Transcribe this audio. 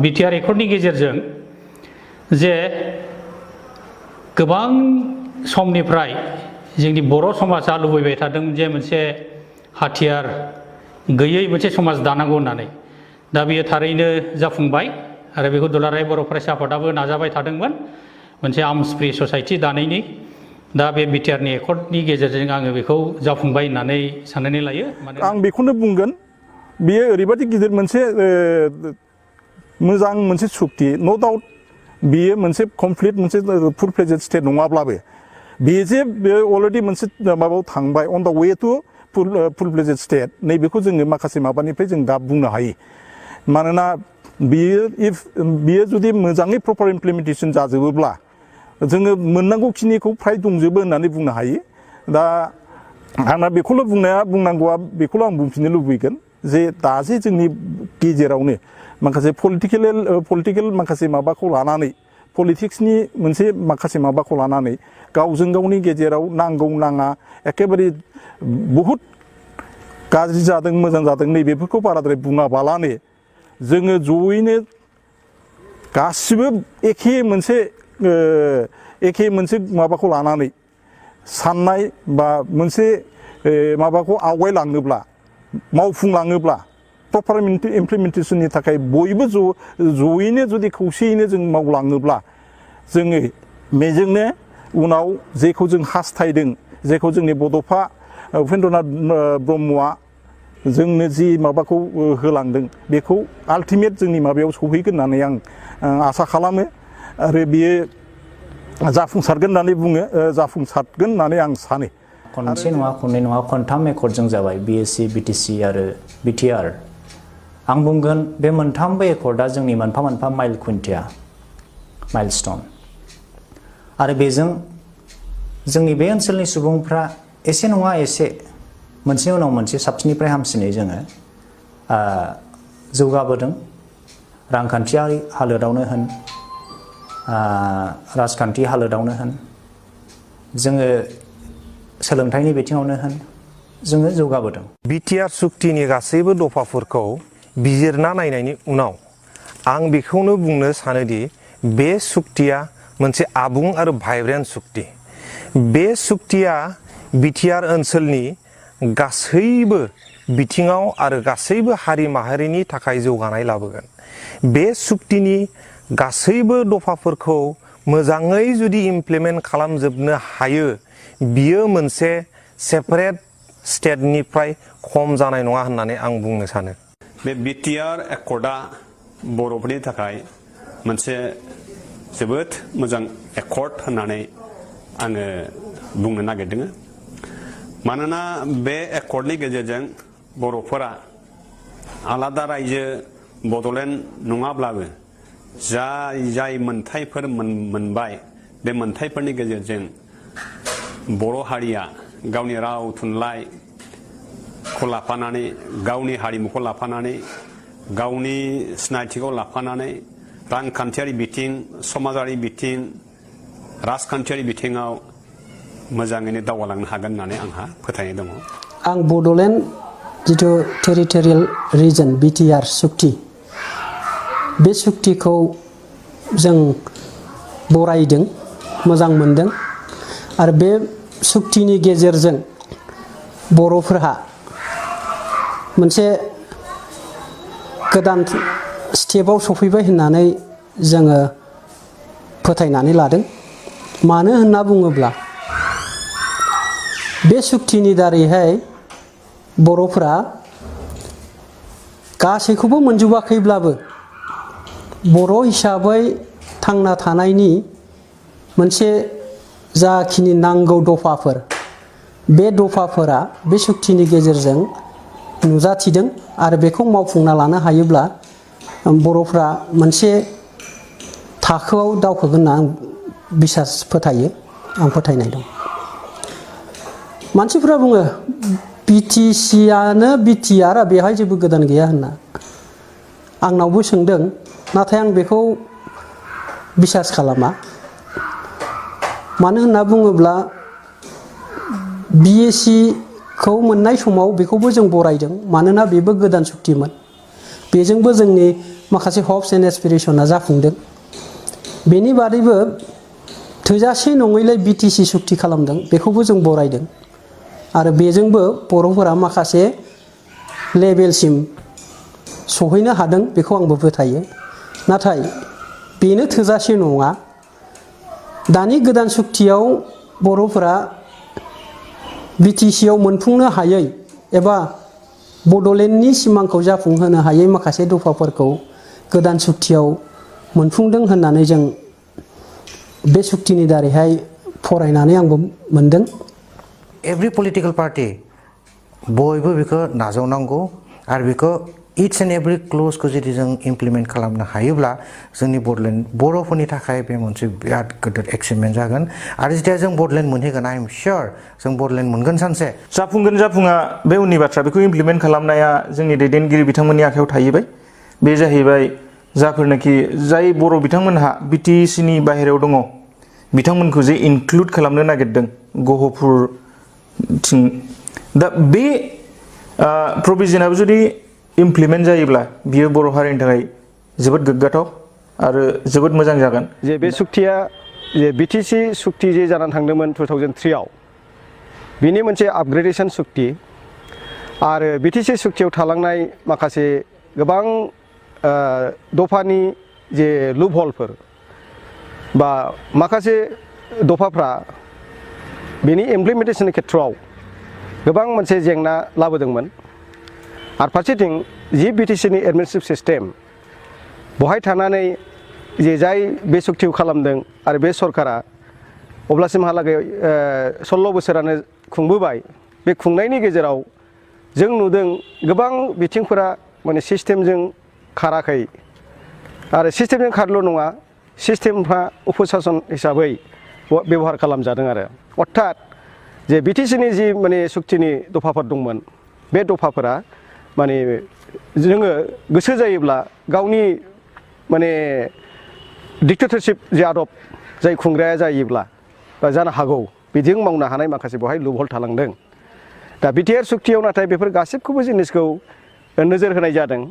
BTR एकर्डनि गेजेरजों जे गोबां समनिफ्राय जोंनि बर' समाजा लुबैबाय थादों जे मोनसे हाथियार गैयै मोनसे समाज दानांगौ होननानै दा बेयो थारैनो जाफुंबाय आरो बेखौ दुलाराय बर' फरायसा आफादाबो नाजाबाय थादोंमोन मोनसे आर्म्स फ्रि ससाइटि दानायनि दा बे बिटिआरनि एकर्डनि गेजेरजों आङो बेखौ जाफुंबाय होननानै साननानै लायो। आं बेखौनो बुंगोन बेयो ओरैबायदि गिदिर मोनसे मोजां मोनसे सुक्ति नो डाउट बेयो मोनसे कमप्लिट मोनसे फुल फ्लेजेड स्टेट नङाब्लाबो बेयो जे अलरेडि मोनसे माबायाव थांबाय on the way to full fledged state नैबेखौ जोङो माखासे माबानिफ्राय जों दा बुंनो हायो मानोना बियो जुदि मोजाङै प्रपार इमप्लिमेन्टेसन जाजोबोब्ला जोङो मोननांगौखिनिखौ फ्राय दंजोबो होननानै बुंनो हायो। दा आंना बेखौल' बुंनांगौआ बेखौल' आं बुंफिननो लुबैगोन जे दाजे जोंनि गेजेरावनो माखासे पलिटिकेल माखासे माबाखौ लानानै पलिटिक्सनि मोनसे माखासे माबाखौ लानानै गावजों गावनि गेजेराव नांगौ नाङा एखेबारे बहुद गाज्रि जादों मोजां जादों नैबेफोरखौ बाराद्राय बुङाबालानो जोङो जयैनो गासिबो एखे मोनसे माबाखौ लानानै साननाय बा मोनसे माबाखौ आवगायलाङोब्ला मावफुंलाङोब्ला प्रपार इमप्लिमेन्टेसननि थाखाय बयबो जयैनो जुदि खौसेयैनो जों मावलाङोब्ला जोङो बेजोंनो उनाव जेखौ जों हास्थायदों जेखौ जोंनि बड'फा उपेन्द्रनाथ ब्रह्मआ जोंनो जि माबाखौ होलांदों बेखौ आल्टिमेट जोंनि माबायाव सौहैगोन होननानै आं आसा खालामो आरो बियो जाफुंसारगोन होननानै आं सानो। खनसे नङा खननै नङा खनथाम एकर्डजों जाबाय बिएससि बिटिसि आरो बिटिआर आं बुंगोन बे मोनथामबो एकर्डआ जोंनि मोनफा मोनफा माइल खुन्थिया माइलस्टन आरो बेजों जोंनि बे ओनसोलनि सुबुंफ्रा एसे नङा एसे मोनसे उनाव मोनसे साबसिननिफ्राय हामसिनै जोङो जौगाबोदों रांखान्थियारि हालोदावनो होन राजखान्थि हालोदावनो होन जोङो सोलोंथाइनि बिथिङावनो होन जोङो जौगाबोदों। बिटिआर सुक्तिनि गासैबो दफाफोरखौ बिजिरना नायनायनि उनाव आं बेखौनो बुंनो सानोदि बे सुक्तिया मोनसे आबुं आरो भाइब्रेन्ट सुक्ति। बे सुक्तिया बिटिआर ओनसोलनि गासैबो बिथिङाव आरो गासैबो हारि माहारिनि थाखाय जौगानाय लाबोगोन। बे सुक्तिनि गासैबो दफाफोरखौ मोजाङै जुदि इमप्लिमेन्ट खालामजोबनो हायो बियो मोनसे सेपारेट स्टेटनिफ्राय खम जानाय नङा होननानै आं बुंनो सानो। बे बिटिआर एकर्डआ बर'फोरनि थाखाय मोनसे जोबोद मोजां एकर्ड होननानै आङो बुंनो नागिरदों मानोना बे एकर्डनि गेजेरजों बर'फोरा आलादा रायजो बड'लेण्ड नङाब्लाबो जाय मोनथायफोर मोनबाय बे मोनथायफोरनि गेजेरजों बर' हारिया गावनि राव थुनलाइखौ लाफानानै गावनि हारिमुखौ लाफानानै गावनि सिनायथिखौ लाफानानै रांखान्थियारि बिथिं समाजारि बिथिं राजखान्थियारि बिथिङाव मोजाङैनो दावगालांनो हागोन होननानै आंहा फोथायनाय दङ। आं बड'लेण्ड जिथु टेरिटरियेल रिजन बिटिआर सुक्ति बे सुक्तिखौ जों बरायदों मोजां मोनदों आरो बे सुक्तिनि गेजेरजों बर'फोरहा मोनसे गोदान स्टेपाव सफैबाय होननानै जोङो फोथायनानै लादों। मानो होनना बुङोब्ला बे सुक्तिनि दारैहाय बर'फोरा गासैखौबो मोनजोबाखैब्लाबो बर' हिसाबै थांना थानायनि मोनसे जाखिनि नांगौ दफाफोर बे दफाफोरा बे सुक्तिनि गेजेरजों नुजाथिदों आरो बेखौ मावफुंना लानो हायोब्ला बर'फ्रा मोनसे थाखोआव दावखोगोन होनना आं बिसास फोथायो आं फोथायनाय दं। मानसिफ्रा बुङो बिटिसिआनो बिटिआर बेवहाय जेबो गोदान गैया होनना आंनावबो सोंदों नाथाय आं बेखौ बिसास खालामा। मानो होनना बुङोब्ला बिएससिखौ मोननाय समाव बेखौबो जों बरायदों मानोना बेबो गोदान सुक्तिमोन बेजोंबो जोंनि माखासे हप्स एन्ड एसपिरेसना जाफुंदों। बेनि बादैबो थोजासे नङैलाय बिटिसि सुक्ति खालामदों, बेखौबो जों बरायदों आरो बेजोंबो बर'फोरा माखासे लेभेलसिम सहैनो हादों, बेखौ आंबो फोथायो। नाथाय बेनो थोजासे नङा। दानि गोदान सुक्तियाव बर'फोरा बिटिसिआव मोनफुंनो हायै एबा बड'लेण्डनि सिमांखौ जाफुंहोनो हायै माखासे दफाफोरखौ गोदान सुक्तियाव मोनफुंदों होननानै जों बे सुक्तिनि दारैहाय फरायनानै आंबो मोनदों। एभ्रि पलिटिकल पार्टि बयबो बेखौ नाजावनांगौ आरो बेखौ इट्स एन्ड एभ्रि क्लजखौ जुदि जों इमप्लिमेन्ट खालामनो हायोब्ला जोंनि बड'लेण्ड बर'फोरनि थाखाय बे मोनसे बिराद गिदिर एचिभमेन्ट जागोन आरो जेथिया जों बड'लेण्ड मोनहैगोन आइ एम सियर जों बड'लेण्ड मोनगोन सानसे। जाफुंगोन जाफुङा बे उननि बाथ्रा, बेखौ इमप्लिमेन्ट खालामनाया जोंनि दैदेनगिरि बिथांमोननि आखायाव थाहैबाय। बे जाहैबाय जाफोरनाखि जाय बर' बिथांमोनहा बिटिसिनि बाहेरायाव दङ बिथांमोनखौ जे इनक्लुड खालामनो नागिरदों गहपुरथिं, दा बे प्रभिजनाबो जुदि इमप्लिमेन्ट जायोब्ला बियो बर' हारिनि थाखाय जोबोद गोग्गाथाव आरो जोबोद मोजां जागोन। जे बे सुक्तिया जे बिटिसि सुक्ति जे जानानै थांदोंमोन 2003आव, बिनि मोनसे आपग्रेडेसन सुक्ति आरो बिटिसि सुक्तियाव थालांनाय माखासे गोबां दफानि जे लुप हलफोर बा माखासे दफाफ्रा बेनि इमप्लिमेन्टेसननि खेथ्रआव गोबां मोनसे जेंना लाबोदोंमोन। आरो फारसेथिं जि बिटिसिनि एडमिनिस्ट्रेटिभ सिस्टेम बहाय थानानै जे जाय बे सुक्तिखौ खालामदों आरो बे सरकारा अब्लासिमहालागै 16 बोसोरानो खुंबोबाय, बे खुंनायनि गेजेराव जों नुदों गोबां बिथिंफोरा माने सिस्टेमजों खाराखै आरो सिस्टेमजों खारल' नङा, सिस्टेमफ्रा उपसासन हिसाबै बेबहार खालामजादों आरो अर्थात जे बिटिसिनि जि माने सुक्तिनि दफाफोर दंमोन बे दफाफोरा माने जोङो गोसो जायोब्ला गावनि माने डिक्टेटरशिप जे आदब जाय खुंग्राया जायोब्ला बा जानो हागौ बिदिजों मावनो हानाय माखासे बेवहाय लुपहल थालांदों। दा बिटिआर सुक्तियाव नाथाय बेफोर गासिबखौबो जिनिसखौ नोजोर होनाय जादों।